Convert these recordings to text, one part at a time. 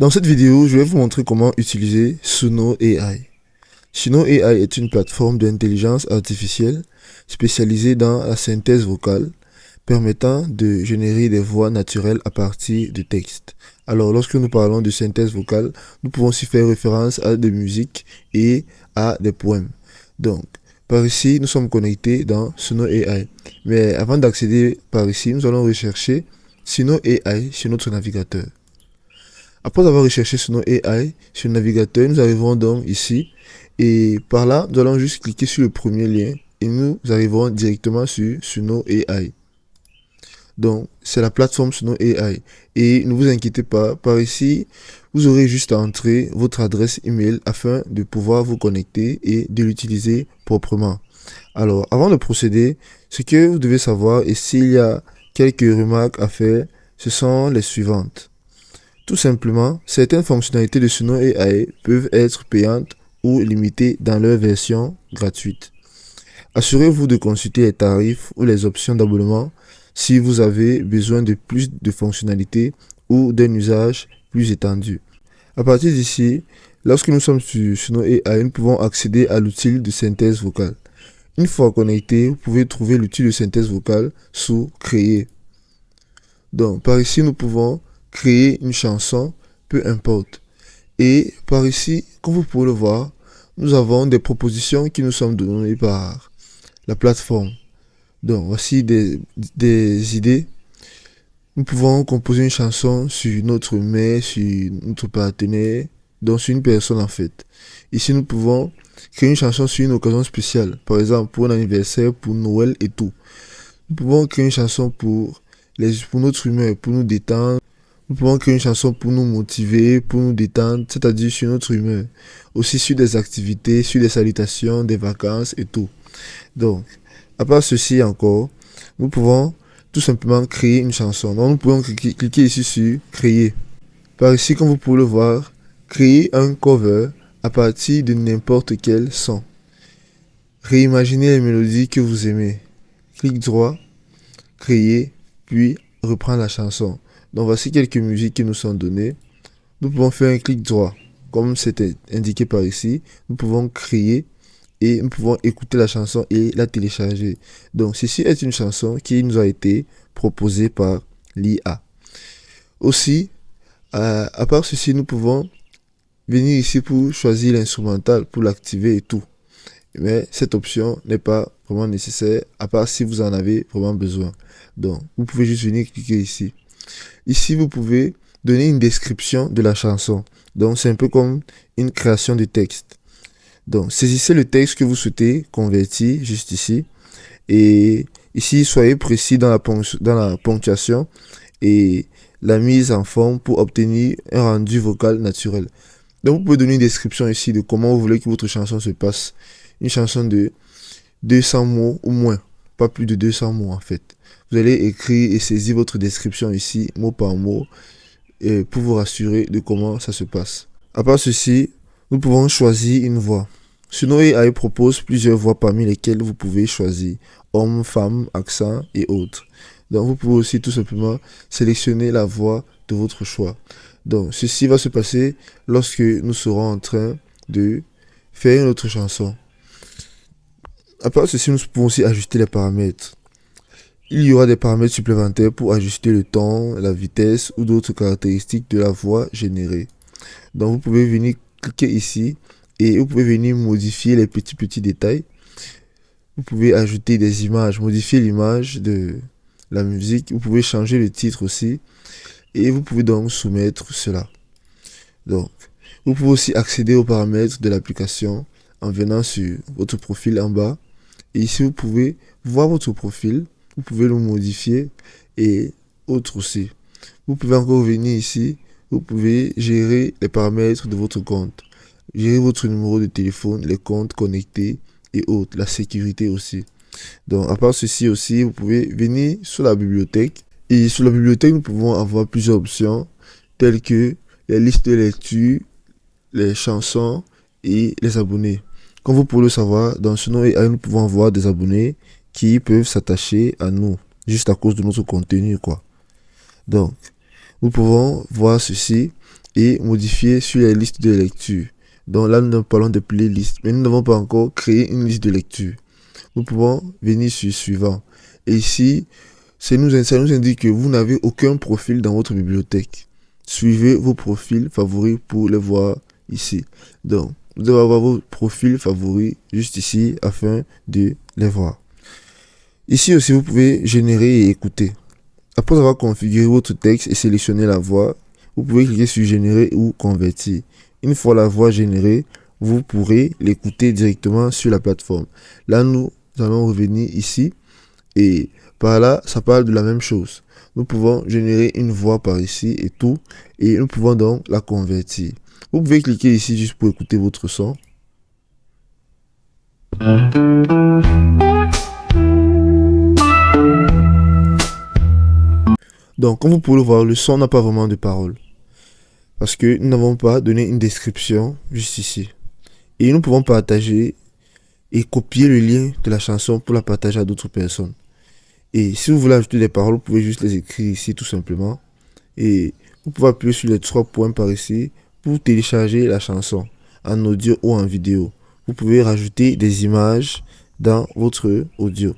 Dans cette vidéo, je vais vous montrer comment utiliser Suno AI. Suno AI est une plateforme d'intelligence artificielle spécialisée dans la synthèse vocale, permettant de générer des voix naturelles à partir de textes. Alors, lorsque nous parlons de synthèse vocale, nous pouvons aussi faire référence à des musiques et à des poèmes. Donc, par ici, nous sommes connectés dans Suno AI. Mais avant d'accéder par ici, nous allons rechercher Suno AI sur notre navigateur. Après avoir recherché Suno AI sur le navigateur, nous arrivons donc ici. Et par là, nous allons juste cliquer sur le premier lien et nous arrivons directement sur Suno AI. Donc, c'est la plateforme Suno AI. Et ne vous inquiétez pas, par ici, vous aurez juste à entrer votre adresse email afin de pouvoir vous connecter et de l'utiliser proprement. Alors, avant de procéder, ce que vous devez savoir et s'il y a quelques remarques à faire, ce sont les suivantes. Tout simplement, certaines fonctionnalités de Suno AI peuvent être payantes ou limitées dans leur version gratuite. Assurez-vous de consulter les tarifs ou les options d'abonnement si vous avez besoin de plus de fonctionnalités ou d'un usage plus étendu. À partir d'ici, lorsque nous sommes sur Suno AI, nous pouvons accéder à l'outil de synthèse vocale. Une fois connecté, vous pouvez trouver l'outil de synthèse vocale sous Créer. Donc, par ici, nous pouvons créer une chanson, peu importe. Et par ici, comme vous pouvez le voir, nous avons des propositions qui nous sont données par la plateforme. Donc, voici des idées. Nous pouvons composer une chanson sur notre mère, sur notre partenaire, donc sur une personne en fait. Ici, nous pouvons créer une chanson sur une occasion spéciale, par exemple pour un anniversaire, pour Noël et tout. Nous pouvons créer une chanson pour notre humeur, pour nous détendre. Nous pouvons créer une chanson pour nous motiver, pour nous détendre, c'est-à-dire sur notre humeur. Aussi sur des activités, sur des salutations, des vacances et tout. Donc, à part ceci encore, nous pouvons tout simplement créer une chanson. Donc, nous pouvons cliquer ici sur Créer. Par ici, comme vous pouvez le voir, créer un cover à partir de n'importe quel son. Réimaginez les mélodies que vous aimez. Clic droit, Créer, puis reprendre la chanson. Donc voici quelques musiques qui nous sont données. Nous pouvons faire un clic droit, comme c'était indiqué par ici. Nous pouvons créer et nous pouvons écouter la chanson et la télécharger. Donc ceci est une chanson qui nous a été proposée par l'IA. Aussi, à part ceci, nous pouvons venir ici pour choisir l'instrumental, pour l'activer et tout. Mais cette option n'est pas vraiment nécessaire, à part si vous en avez vraiment besoin. Donc, vous pouvez juste venir cliquer ici. Ici, vous pouvez donner une description de la chanson. Donc, c'est un peu comme une création de texte. Donc, saisissez le texte que vous souhaitez convertir juste ici. Et ici, soyez précis dans la ponctuation et la mise en forme pour obtenir un rendu vocal naturel. Donc, vous pouvez donner une description ici de comment vous voulez que votre chanson se passe. Une chanson de 200 mots ou moins, pas plus de 200 mots en fait. Vous allez écrire et saisir votre description ici, mot par mot, pour vous rassurer de comment ça se passe. À part ceci, nous pouvons choisir une voix. Suno AI propose plusieurs voix parmi lesquelles vous pouvez choisir homme, femme, accent et autres. Donc vous pouvez aussi tout simplement sélectionner la voix de votre choix. Donc ceci va se passer lorsque nous serons en train de faire une autre chanson. À part ceci, nous pouvons aussi ajuster les paramètres. Il y aura des paramètres supplémentaires pour ajuster le ton, la vitesse ou d'autres caractéristiques de la voix générée. Donc vous pouvez venir cliquer ici et vous pouvez venir modifier les petits détails. Vous pouvez ajouter des images, modifier l'image de la musique. Vous pouvez changer le titre aussi et vous pouvez donc soumettre cela. Donc, vous pouvez aussi accéder aux paramètres de l'application en venant sur votre profil en bas. Et ici, vous pouvez voir votre profil. Vous pouvez le modifier et autres aussi. Vous pouvez encore venir ici. Vous pouvez gérer les paramètres de votre compte. Gérer votre numéro de téléphone, les comptes connectés et autres. La sécurité aussi. Donc, à part ceci aussi, vous pouvez venir sur la bibliothèque. Et sur la bibliothèque, nous pouvons avoir plusieurs options telles que les listes de lecture, les chansons et les abonnés. Comme vous pouvez le savoir, dans Suno AI, nous pouvons avoir des abonnés qui peuvent s'attacher à nous, juste à cause de notre contenu, quoi. Donc, nous pouvons voir ceci. et modifier sur les listes de lecture. Donc là, nous parlons de playlists, mais nous n'avons pas encore créé une liste de lecture. Nous pouvons venir sur suivant. Et ici, ça nous indique que vous n'avez aucun profil dans votre bibliothèque. Suivez vos profils favoris pour les voir ici. Donc, vous devez avoir vos profils favoris juste ici afin de les voir. Ici aussi, vous pouvez générer et écouter. Après avoir configuré votre texte et sélectionné la voix, vous pouvez cliquer sur générer ou convertir. Une fois la voix générée, vous pourrez l'écouter directement sur la plateforme. Là, nous allons revenir ici et par là, ça parle de la même chose. Nous pouvons générer une voix par ici et tout, et nous pouvons donc la convertir. Vous pouvez cliquer ici juste pour écouter votre son. Donc, comme vous pouvez le voir, le son n'a pas vraiment de parole. Parce que nous n'avons pas donné une description juste ici. Et nous pouvons partager et copier le lien de la chanson pour la partager à d'autres personnes. Et si vous voulez ajouter des paroles, vous pouvez juste les écrire ici tout simplement. Et vous pouvez appuyer sur les 3 points par ici pour télécharger la chanson en audio ou en vidéo. Vous pouvez rajouter des images dans votre audio.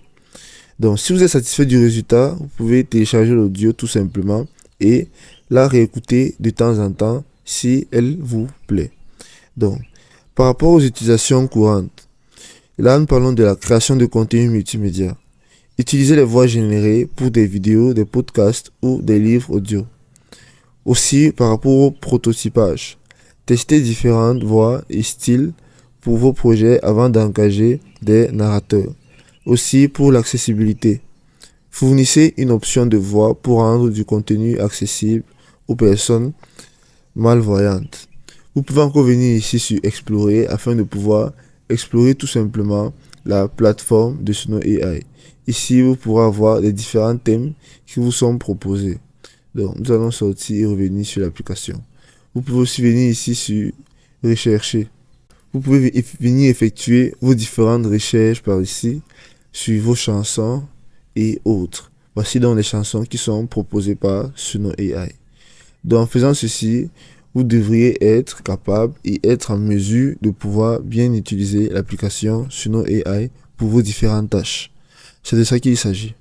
Donc si vous êtes satisfait du résultat, vous pouvez télécharger l'audio tout simplement et la réécouter de temps en temps si elle vous plaît. Donc par rapport aux utilisations courantes, là nous parlons de la création de contenu multimédia. Utilisez les voix générées pour des vidéos, des podcasts ou des livres audio. Aussi par rapport au prototypage, testez différentes voix et styles pour vos projets avant d'engager des narrateurs. Aussi pour l'accessibilité, fournissez une option de voix pour rendre du contenu accessible aux personnes malvoyantes. Vous pouvez encore venir ici sur Explorer afin de pouvoir explorer tout simplement la plateforme de Suno AI. Ici, vous pourrez avoir les différents thèmes qui vous sont proposés. Donc, nous allons sortir et revenir sur l'application. Vous pouvez aussi venir ici sur Rechercher. Vous pouvez venir effectuer vos différentes recherches par ici sur vos chansons et autres. Voici donc les chansons qui sont proposées par Suno AI. Donc, en faisant ceci, vous devriez être capable et être en mesure de pouvoir bien utiliser l'application Suno AI pour vos différentes tâches. C'est de ça qu'il s'agit.